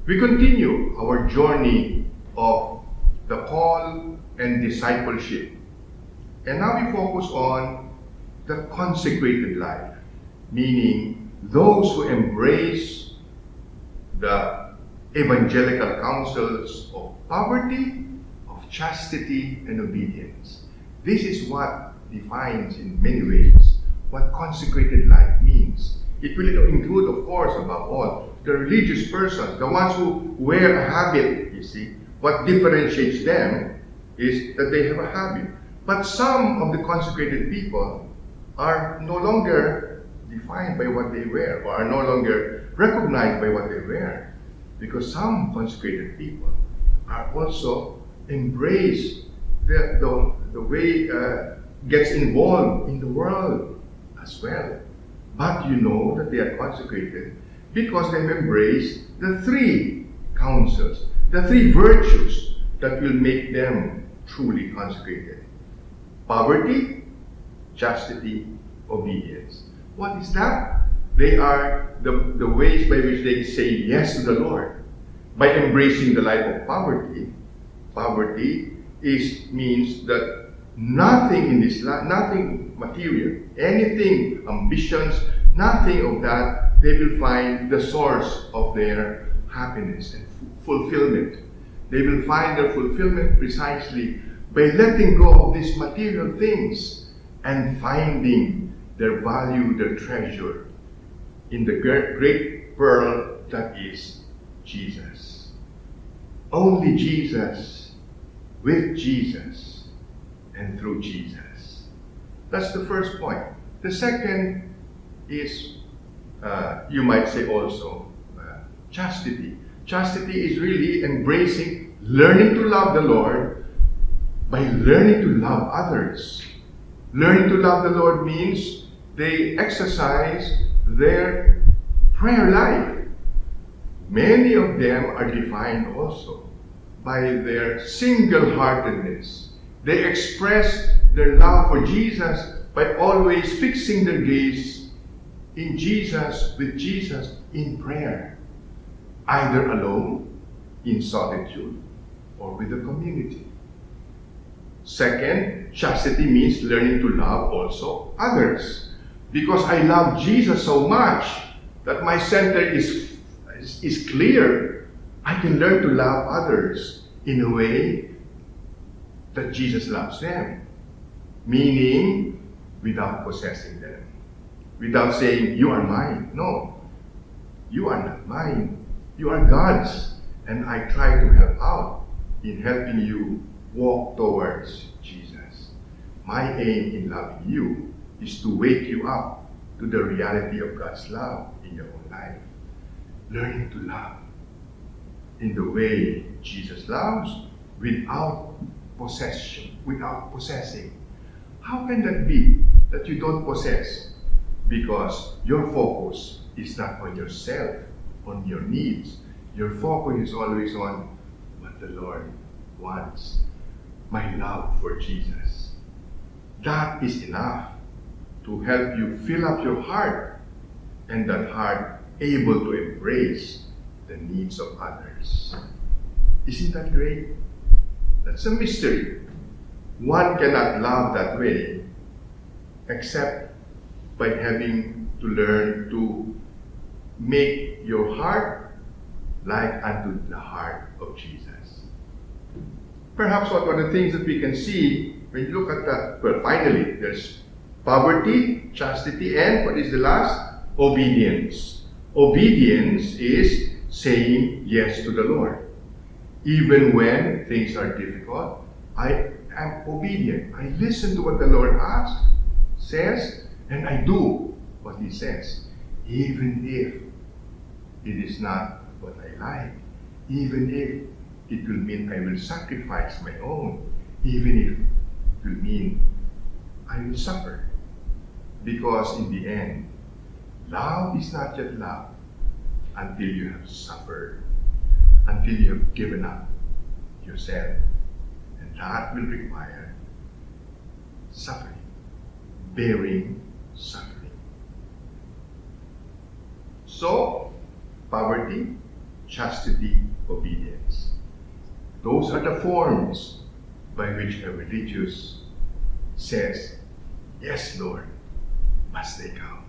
We continue our journey of the call and discipleship. And now we focus on the consecrated life, meaning those who embrace the evangelical counsels of poverty, of chastity, and obedience. This is what defines in many ways what consecrated life means. It will include, of course, above all, the religious persons, the ones who wear a habit, you see. What differentiates them is that they have a habit. But some of the consecrated people are no longer defined by what they wear, or are no longer recognized by what they wear. Because some consecrated people are also embrace the way gets involved in the world as well. But you know that they are consecrated because they have embraced the three counsels, the three virtues that will make them truly consecrated. Poverty, chastity, obedience. What is that? They are the ways by which they say yes to the Lord. By embracing the life of poverty, poverty means that nothing in this life, nothing material, anything, ambitions, nothing of that, they will find the source of their happiness and fulfillment. They will find their fulfillment precisely by letting go of these material things and finding their value, their treasure in the great pearl that is Jesus. Only Jesus, with Jesus, and through Jesus. That's the first point. The second is, you might say also, chastity. Chastity is really embracing, learning to love the Lord by learning to love others. Learning to love the Lord means they exercise their prayer life. Many of them are defined also by their single-heartedness. They express their love for Jesus by always fixing their gaze in Jesus, with Jesus, in prayer, either alone, in solitude, or with the community. Second, chastity means learning to love also others. Because I love Jesus so much that my center is clear, I can learn to love others in a way that Jesus loves them. Meaning, without possessing them. Without saying, you are mine. No, you are not mine. You are God's. And I try to help out in helping you walk towards Jesus. My aim in loving you is to wake you up to the reality of God's love in your own life. Learning to love in the way Jesus loves, without possession, without possessing. How can that be that you don't possess? Because your focus is not on yourself, on your needs. Your focus is always on what the Lord wants. My love for Jesus. That is enough to help you fill up your heart, and that heart able to embrace the needs of others. Isn't that great? That's a mystery. One cannot love that way except by having to learn to make your heart like unto the heart of Jesus. Perhaps one of the things that we can see when you look at that, well, finally, there's poverty, chastity, and what is the last? Obedience. Obedience is saying yes to the Lord. Even when things are difficult, I am obedient. I listen to what the Lord asks, says, and I do what He says. Even if it is not what I like. Even if it will mean I will sacrifice my own. Even if it will mean I will suffer. Because in the end, love is not yet love until you have suffered, until you have given up yourself. And that will require suffering, bearing suffering. So, poverty, chastity, obedience. Those are the forms by which a religious says, "Yes, Lord, must they come."